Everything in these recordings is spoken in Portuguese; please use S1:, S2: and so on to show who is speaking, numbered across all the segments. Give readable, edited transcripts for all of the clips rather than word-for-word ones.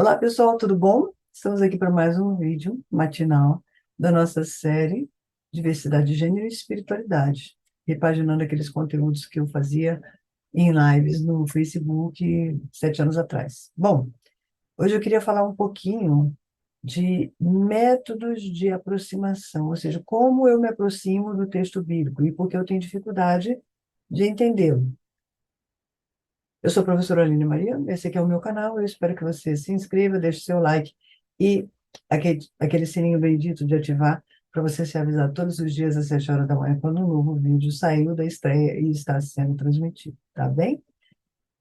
S1: Olá, pessoal, tudo bom? Estamos aqui para mais um vídeo matinal da nossa série Diversidade de Gênero e Espiritualidade, repaginando aqueles conteúdos que eu fazia em lives no Facebook 7 anos atrás. Bom, hoje eu queria falar um pouquinho de métodos de aproximação, ou seja, como eu me aproximo do texto bíblico e por que eu tenho dificuldade de entendê-lo. Eu sou a professora Aline Maria, esse aqui é o meu canal, eu espero que você se inscreva, deixe seu like e aquele sininho bendito de ativar para você ser avisado todos os dias às 7 horas da manhã quando um novo vídeo saiu da estreia e está sendo transmitido, tá bem?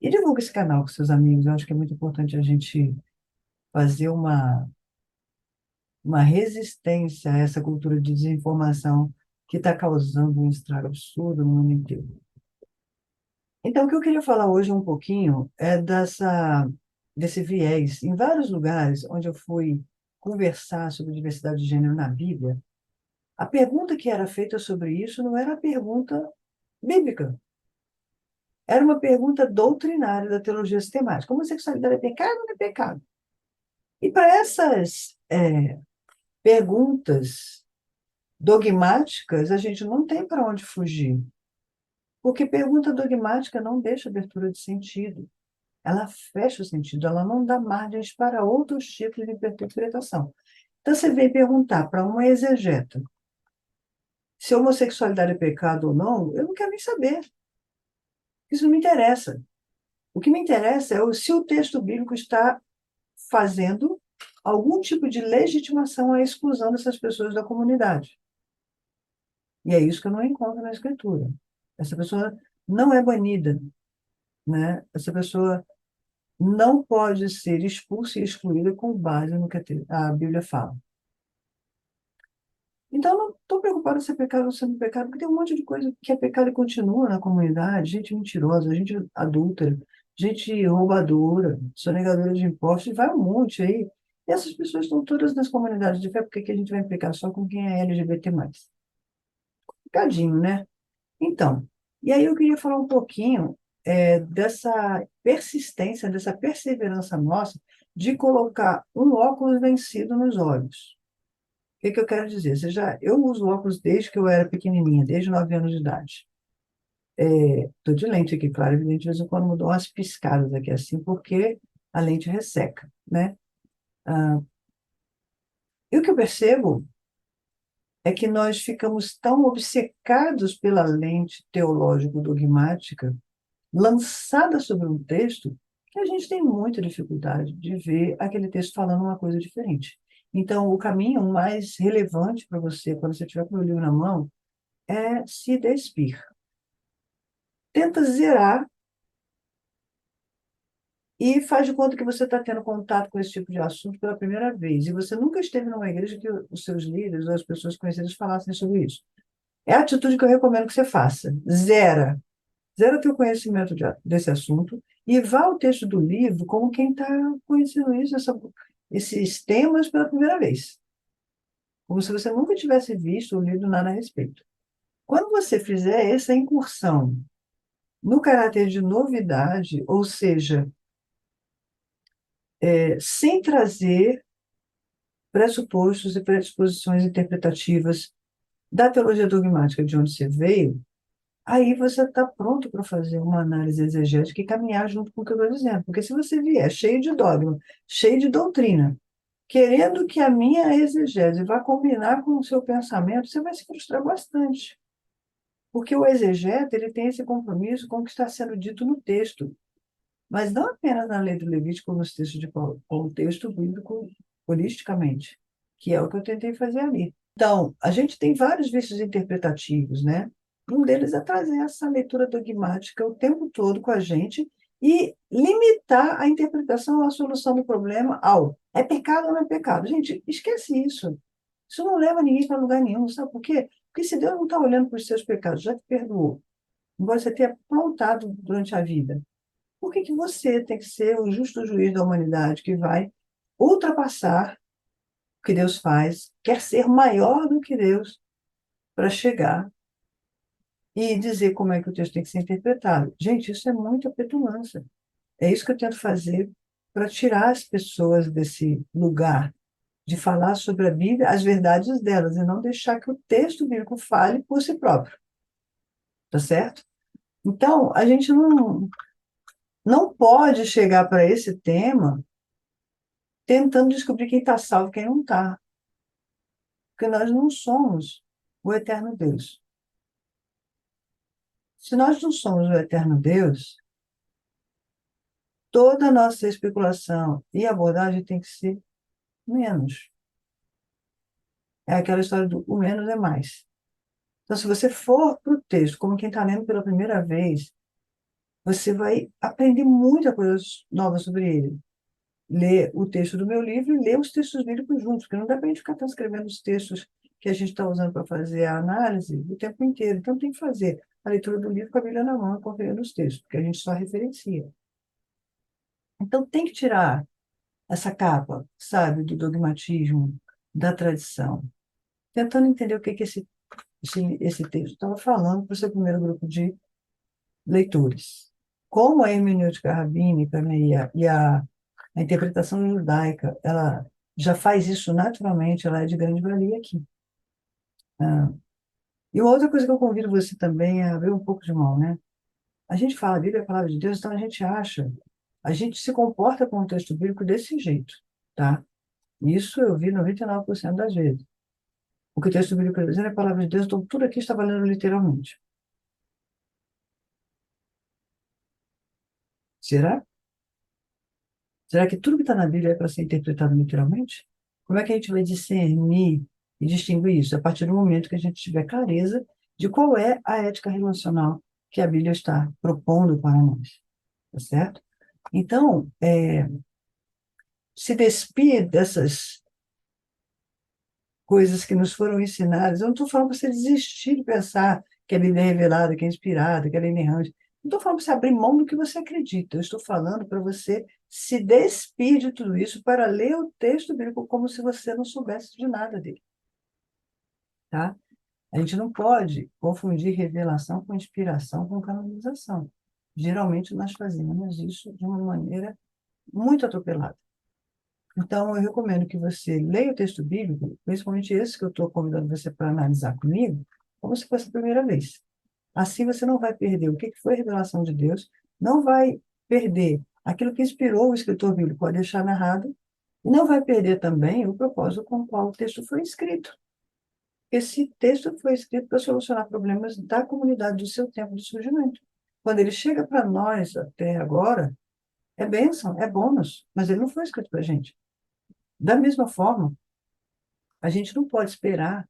S1: E divulga esse canal com seus amigos, eu acho que é muito importante a gente fazer uma resistência a essa cultura de desinformação que está causando um estrago absurdo no mundo inteiro. Então, o que eu queria falar hoje um pouquinho é desse viés. Em vários lugares onde eu fui conversar sobre diversidade de gênero na Bíblia, a pergunta que era feita sobre isso não era a pergunta bíblica, era uma pergunta doutrinária da teologia sistemática. Homossexualidade é pecado ou não é pecado? E para essas perguntas dogmáticas, a gente não tem para onde fugir, porque pergunta dogmática não deixa abertura de sentido. Ela fecha o sentido, ela não dá margens para outros tipos de interpretação. Então, você vem perguntar para uma exegeta se homossexualidade é pecado ou não, eu não quero nem saber. Isso não me interessa. O que me interessa é se o texto bíblico está fazendo algum tipo de legitimação à exclusão dessas pessoas da comunidade. E é isso que eu não encontro na Escritura. Essa pessoa não é banida, né? Essa pessoa não pode ser expulsa e excluída com base no que a Bíblia fala. Então, eu não estou preocupada se é pecado ou se não é pecado, porque tem um monte de coisa que é pecado e continua na comunidade, gente mentirosa, gente adúltera, gente roubadora, sonegadora de impostos, e vai um monte aí. E essas pessoas estão todas nas comunidades de fé, por que que a gente vai implicar só com quem é LGBT+. Pecadinho, né? Então, e aí eu queria falar um pouquinho dessa persistência, dessa perseverança nossa de colocar um óculos vencido nos olhos. O que que eu quero dizer? Eu uso óculos desde que eu era pequenininha, desde 9 anos de idade. Estou de lente aqui, claro, evidente, de vez em quando mudou umas piscadas aqui assim, porque a lente resseca, né? Ah, e o que eu percebo é que nós ficamos tão obcecados pela lente teológico-dogmática lançada sobre um texto que a gente tem muita dificuldade de ver aquele texto falando uma coisa diferente. Então, o caminho mais relevante para você, quando você tiver com o livro na mão, é se despir. Tenta zerar e faz de conta que você está tendo contato com esse tipo de assunto pela primeira vez. E você nunca esteve numa igreja que os seus líderes ou as pessoas conhecidas falassem sobre isso. É a atitude que eu recomendo que você faça. Zera. Zera teu conhecimento desse assunto e vá ao texto do livro como quem está conhecendo esses temas pela primeira vez. Como se você nunca tivesse visto ou lido nada a respeito. Quando você fizer essa incursão no caráter de novidade, ou seja, sem trazer pressupostos e predisposições interpretativas da teologia dogmática de onde você veio, aí você está pronto para fazer uma análise exegética e caminhar junto com o que eu estou dizendo. Porque se você vier cheio de dogma, cheio de doutrina, querendo que a minha exegese vá combinar com o seu pensamento, você vai se frustrar bastante. Porque o exegeta, ele tem esse compromisso com o que está sendo dito no texto. Mas não apenas na lei do Levítico, nos textos de Paulo, com o texto bíblico holisticamente, que é o que eu tentei fazer ali. Então, a gente tem vários vícios interpretativos, né? Um deles é trazer essa leitura dogmática o tempo todo com a gente e limitar a interpretação, a solução do problema ao é pecado ou não é pecado. Gente, esquece isso. Isso não leva ninguém para lugar nenhum, sabe por quê? Porque se Deus não está olhando para os seus pecados, já te perdoou, embora você tenha aprontado durante a vida, por que que você tem que ser o justo juiz da humanidade que vai ultrapassar o que Deus faz, quer ser maior do que Deus para chegar e dizer como é que o texto tem que ser interpretado? Gente, isso é muita petulância. É isso que eu tento fazer para tirar as pessoas desse lugar de falar sobre a Bíblia, as verdades delas, e não deixar que o texto bíblico fale por si próprio, tá certo? Então, a gente não pode chegar para esse tema tentando descobrir quem está salvo e quem não está, porque nós não somos o eterno Deus. Se nós não somos o eterno Deus, toda a nossa especulação e abordagem tem que ser menos. É aquela história do o menos é mais. Então, se você for para o texto, como quem está lendo pela primeira vez, você vai aprender muita coisa nova sobre ele. Ler o texto do meu livro e ler os textos bíblicos juntos, porque não dá para a gente ficar transcrevendo os textos que a gente está usando para fazer a análise o tempo inteiro. Então, tem que fazer a leitura do livro com a Bíblia na mão e conferindo os textos, porque a gente só referencia. Então, tem que tirar essa capa, sabe, do dogmatismo, da tradição, tentando entender o que que esse texto estava falando para o seu primeiro grupo de leitores. Como a hermenêutica rabínica, né, a interpretação judaica, ela já faz isso naturalmente, ela é de grande valia aqui. Ah, e uma outra coisa que eu convido você também é abrir um pouco de mão, né? A gente fala, a Bíblia é a palavra de Deus, então a gente se comporta com o texto bíblico desse jeito, tá? Isso eu vi 99% das vezes. O que o texto bíblico está dizendo é a palavra de Deus, então tudo aqui está valendo literalmente. Será? Será que tudo que está na Bíblia é para ser interpretado literalmente? Como é que a gente vai discernir e distinguir isso? A partir do momento que a gente tiver clareza de qual é a ética relacional que a Bíblia está propondo para nós, tá certo? Então, se despir dessas coisas que nos foram ensinadas. Eu não estou falando para você desistir de pensar que a Bíblia é revelada, que é inspirada, que ela é inerrante. Não estou falando para você abrir mão do que você acredita. Eu estou falando para você se despir de tudo isso para ler o texto bíblico como se você não soubesse de nada dele, tá? A gente não pode confundir revelação com inspiração, com canonização. Geralmente nós fazemos isso de uma maneira muito atropelada. Então, eu recomendo que você leia o texto bíblico, principalmente esse que eu estou convidando você para analisar comigo, como se fosse a primeira vez. Assim você não vai perder o que foi a revelação de Deus, não vai perder aquilo que inspirou o escritor bíblico a deixar narrado, e não vai perder também o propósito com o qual o texto foi escrito. Esse texto foi escrito para solucionar problemas da comunidade do seu tempo de surgimento. Quando ele chega para nós até agora, é bênção, é bônus, mas ele não foi escrito para a gente. Da mesma forma, a gente não pode esperar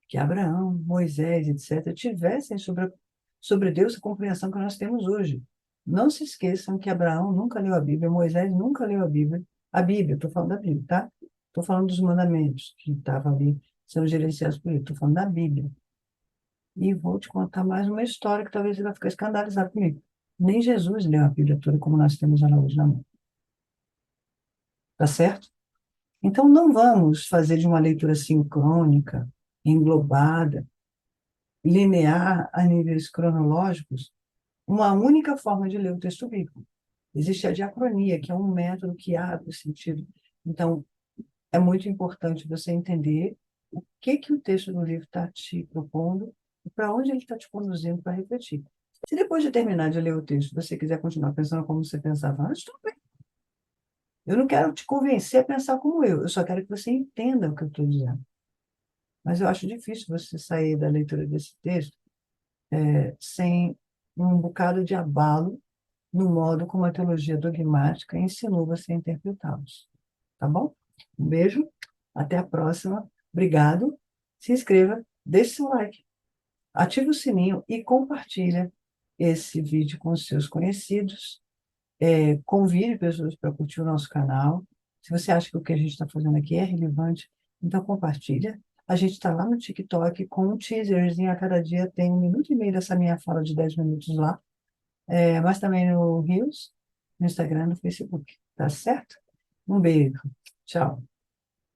S1: que Abraão, Moisés, etc., tivessem sobre Deus a compreensão que nós temos hoje. Não se esqueçam que Abraão nunca leu a Bíblia, Moisés nunca leu a Bíblia. A Bíblia, estou falando da Bíblia, tá? Estou falando dos mandamentos que estavam ali sendo gerenciados por ele. Estou falando da Bíblia. E vou te contar mais uma história que talvez você vai ficar escandalizado comigo. Nem Jesus leu a Bíblia toda como nós temos ela hoje na mão. Tá certo? Então, não vamos fazer de uma leitura sincrônica, englobada, linear a níveis cronológicos, uma única forma de ler o texto bíblico. Existe a diacronia, que é um método que abre o sentido. Então, é muito importante você entender o que que o texto do livro está te propondo e para onde ele está te conduzindo para refletir. Se depois de terminar de ler o texto, você quiser continuar pensando como você pensava antes, tudo bem. Eu não quero te convencer a pensar como eu só quero que você entenda o que eu estou dizendo. Mas eu acho difícil você sair da leitura desse texto sem um bocado de abalo no modo como a teologia dogmática ensinou você a interpretá-los. Tá bom? Um beijo, até a próxima. Obrigado. Se inscreva, deixe seu like, ative o sininho e compartilha esse vídeo com os seus conhecidos. Convide pessoas para curtir o nosso canal. Se você acha que o que a gente está fazendo aqui é relevante, então compartilha. A gente está lá no TikTok com um teaserzinho a cada dia, tem 1 minuto e meio dessa minha fala de 10 minutos lá, mas também no Reels, no Instagram, no Facebook. Tá certo? Um beijo. Tchau.